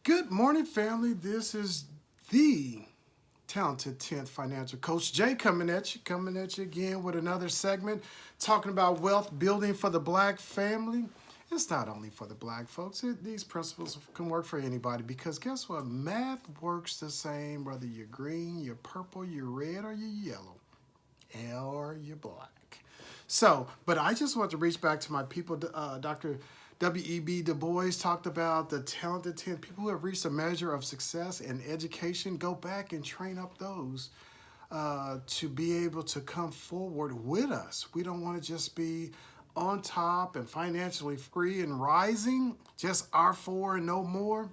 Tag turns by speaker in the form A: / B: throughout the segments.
A: Good morning, family. This is the talented 10th financial coach Jay coming at you again with another segment talking about wealth building for the black family. It's not only for the black folks. These principles can work for anybody because guess what? Math works the same whether you're green, you're purple, you're red, or you're yellow, or you're black. So, but I just want to reach back to my people. Dr. W.E.B. Du Bois talked about the talented 10 people who have reached a measure of success in education. Go back and train up those to be able to come forward with us. We don't want to just be on top and financially free and rising, just our four and no more.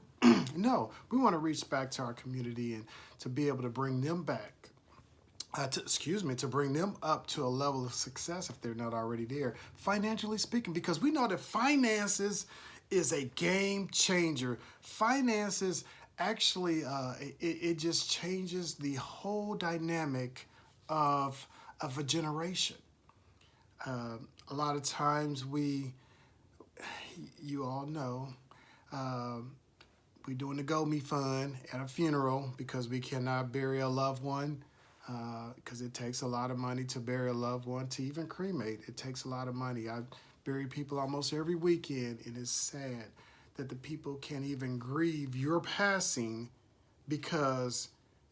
A: No, we want to reach back to our community and to be able to bring them back. To bring them up to a level of success if they're not already there, financially speaking, because we know that finances is a game changer. Finances actually, it just changes the whole dynamic of a generation. A lot of times you all know, we're doing the GoMe fund at a funeral because we cannot bury a loved one. Because it takes a lot of money to bury a loved one, to even cremate. It takes a lot of money. I bury people almost every weekend, and it's sad that the people can't even grieve your passing because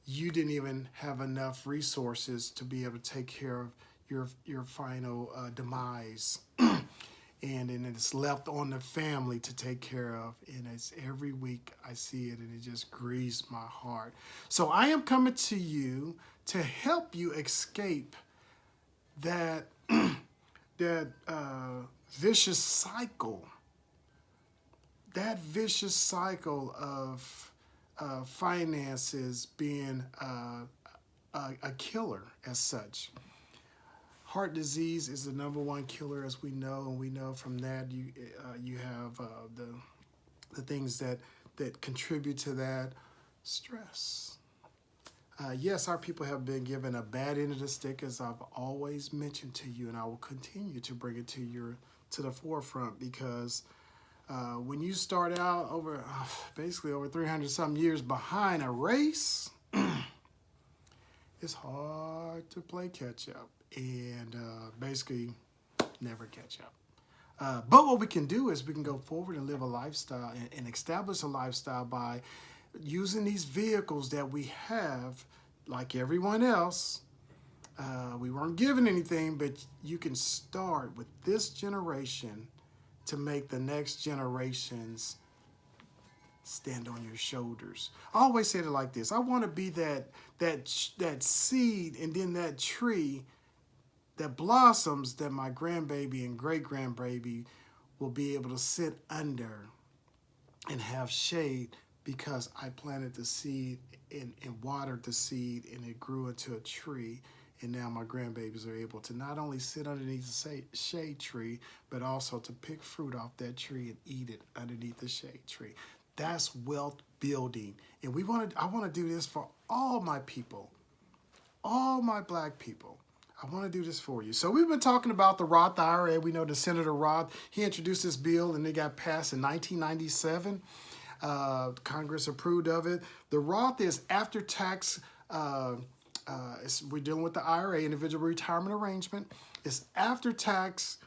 A: you didn't even have enough resources to be able to take care of your final demise. And then it's left on the family to take care of. And it's every week I see it, and it just grieves my heart. So I am coming to you to help you escape that vicious cycle. That vicious cycle of finances being a killer as such. Heart disease is the number one killer, as we know, and we know from that you have the things that contribute to that. Stress. Yes, our people have been given a bad end of the stick, as I've always mentioned to you, and I will continue to bring it to the forefront because when you start out basically over 300 some years behind a race, it's hard to play catch up and basically never catch up. But what we can do is we can go forward and live a lifestyle and establish a lifestyle by using these vehicles that we have, like everyone else. We weren't given anything, but you can start with this generation to make the next generations stand on your shoulders. I always say it like this: I want to be that seed and then that tree that blossoms that my grandbaby and great-grandbaby will be able to sit under and have shade because I planted the seed and watered the seed and it grew into a tree. And now my grandbabies are able to not only sit underneath the shade tree, but also to pick fruit off that tree and eat it underneath the shade tree. That's wealth building. And I want to do this for all my people, all my black people. I want to do this for you. So we've been talking about the ROTH IRA. We know the Senator Roth, he introduced this bill and it got passed in 1997. Congress approved of it. The Roth is after tax. We're dealing with the IRA, individual retirement arrangement. It's after tax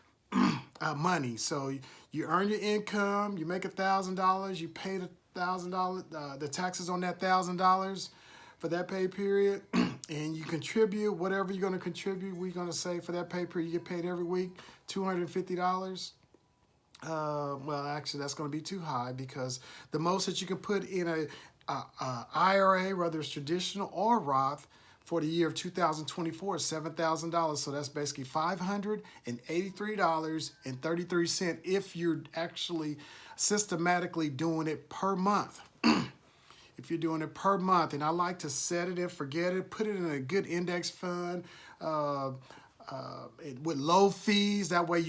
A: money. So you earn your income, you make $1,000, you pay the $1,000, the taxes on that $1,000 for that pay period, and you contribute whatever you're going to contribute. We're going to say for that pay period, you get paid every week $250. Well, actually, that's going to be too high because the most that you can put in a IRA, whether it's traditional or Roth, for the year of 2024 is $7,000. So that's basically $583.33 if you're actually systematically doing it per month. If you're doing it per month, and I like to set it and forget it, put it in a good index fund with low fees. That way,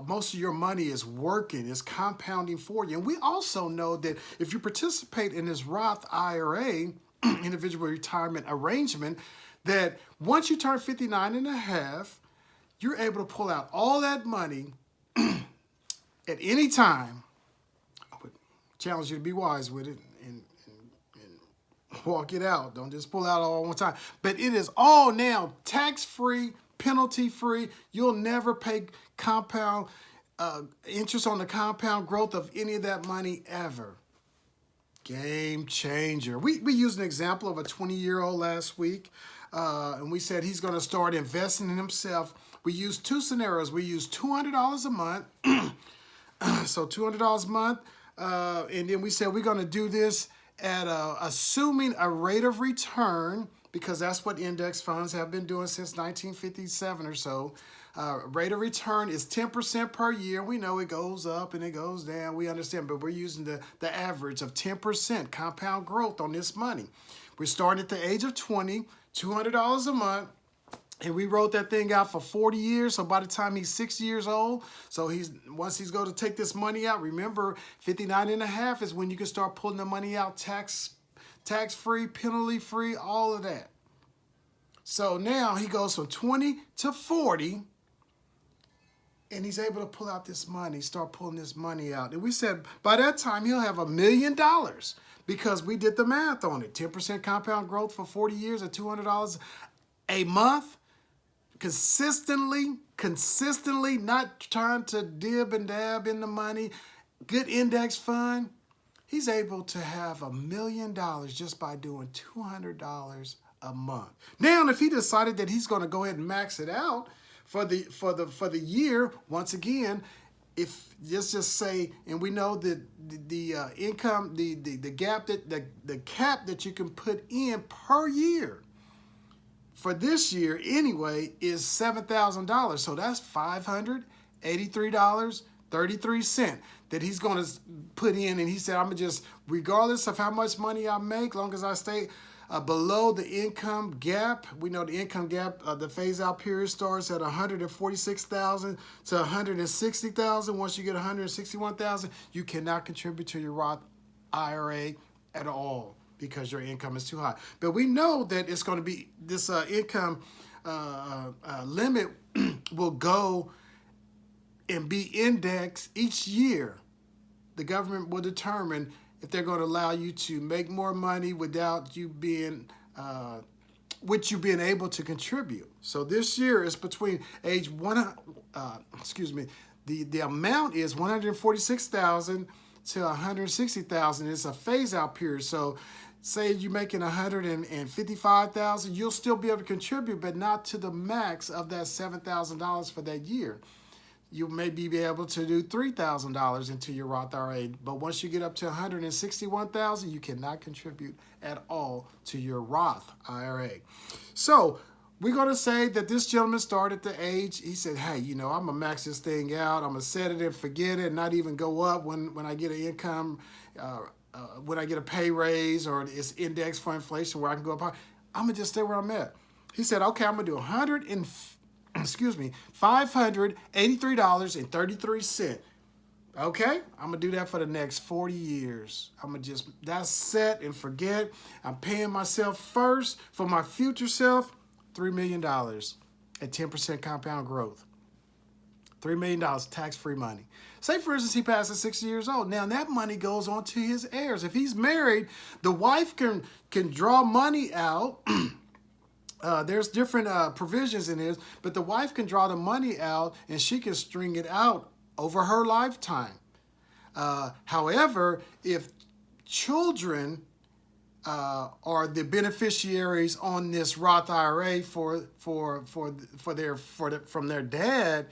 A: most of your money is working, is compounding for you. And we also know that if you participate in this Roth IRA, individual retirement arrangement, that once you turn 59 and a half, you're able to pull out all that money at any time. Challenge you to be wise with it and walk it out. Don't just pull out all at one time. But it is all now tax-free, penalty-free. You'll never pay compound interest on the compound growth of any of that money ever. Game changer. We used an example of a 20-year-old last week, and we said he's going to start investing in himself. We used two scenarios. We used $200 a month, so $200 a month, and then we said we're going to do this at assuming a rate of return, because that's what index funds have been doing since 1957 or so. Rate of return is 10% per year. We know it goes up and it goes down. We understand, but we're using the average of 10% compound growth on this money. We're starting at the age of 20, $200 a month. And we wrote that thing out for 40 years. So by the time he's 60 years old, so once he's going to take this money out, remember 59 and a half is when you can start pulling the money out tax-free, penalty-free, all of that. So now he goes from 20 to 40, and he's able to pull out this money, start pulling this money out. And we said by that time he'll have $1 million because we did the math on it. 10% compound growth for 40 years at $200 a month. Consistently, not trying to dib and dab in the money, good index fund. He's able to have $1 million just by doing $200 a month. Now, if he decided that he's going to go ahead and max it out for the year, once again, if let's just say, and we know that the income, the gap that the cap that you can put in per year for this year anyway is $7,000. So that's $583.33 that he's going to put in. And he said, I'm going to just, regardless of how much money I make, long as I stay below the income gap. We know the income gap, the phase out period starts at $146,000 to $160,000. Once you get $161,000, you cannot contribute to your Roth IRA at all, because your income is too high. But we know that it's going to be this income limit will go and be indexed each year. The government will determine if they're going to allow you to make more money without you being, with you being able to contribute. So this year is between age the amount is $146,000 to $160,000. It's a phase out period. So say you're making $155,000, you'll still be able to contribute, but not to the max of that $7,000 for that year. You may be able to do $3,000 into your Roth IRA, but once you get up to $161,000, you cannot contribute at all to your Roth IRA. So we're going to say that this gentleman started at the age, he said, hey, I'm going to max this thing out. I'm going to set it and forget it and not even go up when I get an income, when I get a pay raise or it's indexed for inflation where I can go up high. I'm going to just stay where I'm at. He said, okay, I'm going to do $583.33. Okay, I'm going to do that for the next 40 years. I'm going to that's set and forget. I'm paying myself first for my future self, $3 million at 10% compound growth. $3 million tax-free money. Say, for instance, he passes 60 years old. Now, that money goes on to his heirs. If he's married, the wife can draw money out. There's different provisions in this, but the wife can draw the money out and she can string it out over her lifetime. However, if children are the beneficiaries on this Roth IRA from their dad,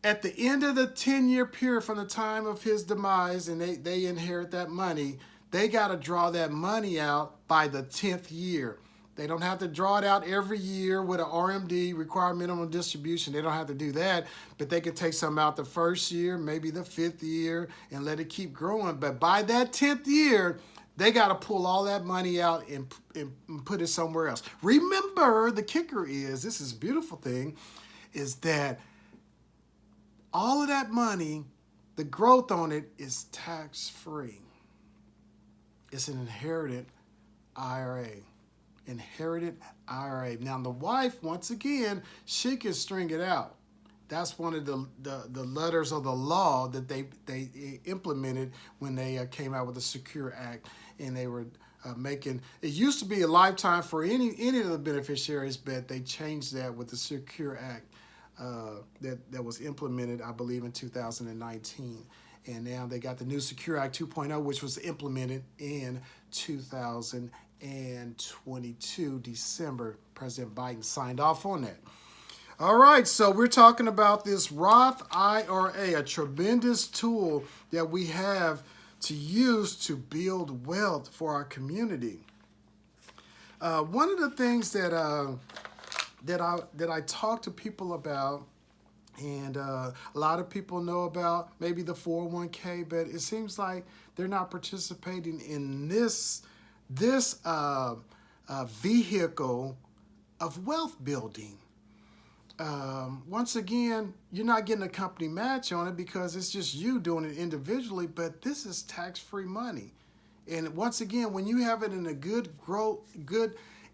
A: at the end of the 10-year period from the time of his demise and they inherit that money, they got to draw that money out by the 10th year. They don't have to draw it out every year with an RMD, required minimum distribution. They don't have to do that, but they could take some out the first year, maybe the 5th year, and let it keep growing. But by that 10th year, they got to pull all that money out and put it somewhere else. Remember, the kicker is, this is a beautiful thing, is that all of that money, the growth on it is tax-free. It's an inherited IRA. Inherited IRA. Now, the wife, once again, she can string it out That's one of the letters of the law that they implemented when they came out with the Secure Act, and they were making it used to be a lifetime for any of the beneficiaries, but they changed that with the Secure Act that was implemented, I believe, in 2019. And now they got the new Secure Act 2.0, which was implemented in 2022, December. President Biden signed off on that. All right, so we're talking about this Roth IRA, a tremendous tool that we have to use to build wealth for our community. One of the things that I talk to people about, and a lot of people know about maybe the 401k, but it seems like they're not participating in this vehicle of wealth building. Once again, you're not getting a company match on it because it's just you doing it individually, but this is tax-free money. And once again, when you have it in a good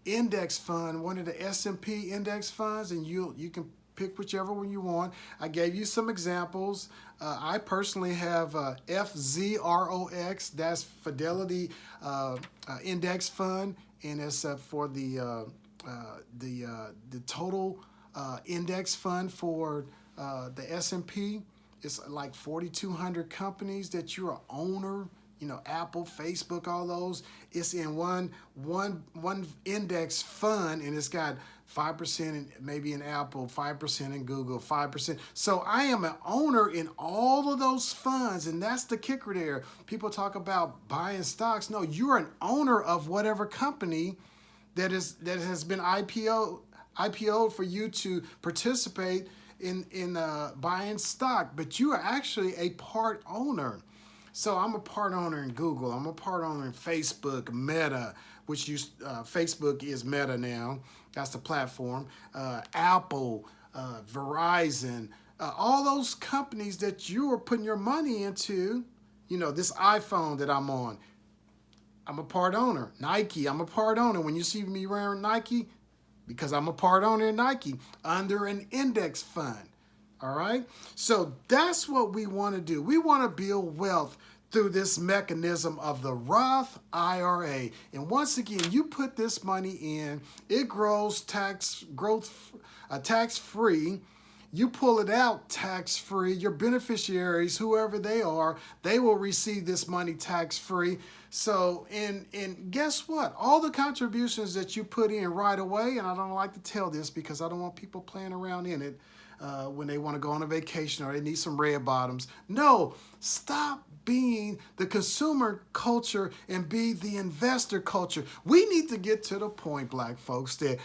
A: index fund, one of the S&P index funds, and you can pick whichever one you want. I gave you some examples. I personally have FZROX, that's Fidelity Index Fund, and it's for the total index fund for the S&P. It's like 4,200 companies that you're an owner. You know, Apple, Facebook, all those. It's in one index fund, and it's got 5% maybe in Apple, 5% in Google, 5%. So I am an owner in all of those funds, and that's the kicker there. People talk about buying stocks. No, you're an owner of whatever company that has been IPO'd for you to participate in buying stock, but you are actually a part owner. So I'm a part owner in Google. I'm a part owner in Facebook, Meta, which Facebook is Meta now. That's the platform. Apple, Verizon, all those companies that you are putting your money into. You know, this iPhone that I'm on, I'm a part owner. Nike, I'm a part owner. When you see me wearing Nike, because I'm a part owner in Nike under an index fund. All right? So that's what we want to do. We want to build wealth through this mechanism of the Roth IRA. And once again, you put this money in, it grows tax-free. You pull it out tax-free. Your beneficiaries, whoever they are, they will receive this money tax-free. So, and guess what? All the contributions that you put in right away, and I don't like to tell this because I don't want people playing around in it when they want to go on a vacation or they need some red bottoms. No, stop being the consumer culture and be the investor culture. We need to get to the point, black folks, that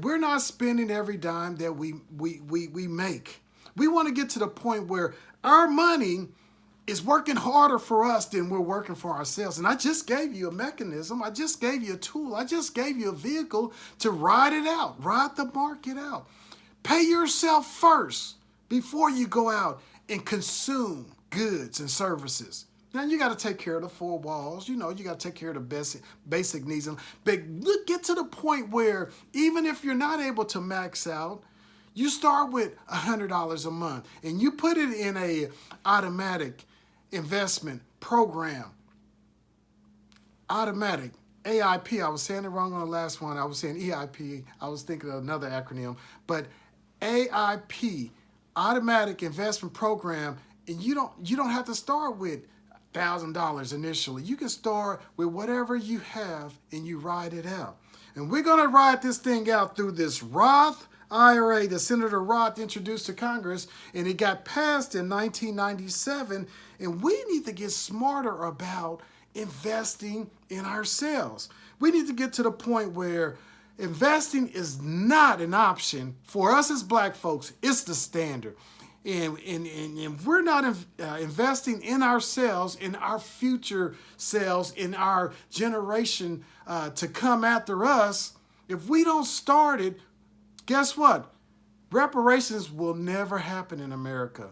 A: we're not spending every dime that we make. We want to get to the point where our money is working harder for us than we're working for ourselves. And I just gave you a mechanism. I just gave you a tool. I just gave you a vehicle to ride it out, ride the market out. Pay yourself first before you go out and consume goods and services. Now, you got to take care of the four walls. You know, you got to take care of the basic needs. But get to the point where even if you're not able to max out, you start with $100 a month and you put it in a automatic investment program. Automatic. AIP. I was saying it wrong on the last one. I was saying EIP. I was thinking of another acronym. But AIP, automatic investment program, and you don't have to start with $1,000 initially. You can start with whatever you have and you ride it out. And we're going to ride this thing out through this Roth IRA that Senator Roth introduced to Congress, and it got passed in 1997. And we need to get smarter about investing in ourselves. We need to get to the point where investing is not an option for us as black folks. It's the standard. And if we're not investing in ourselves, in our future selves, in our generation to come after us, if we don't start it, guess what? Reparations will never happen in America.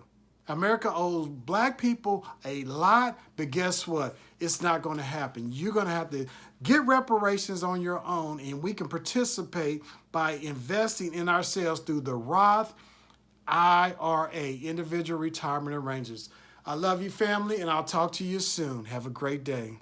A: America owes black people a lot, but guess what? It's not going to happen. You're going to have to get reparations on your own, and we can participate by investing in ourselves through the Roth IRA, Individual Retirement Arrangements. I love you, family, and I'll talk to you soon. Have a great day.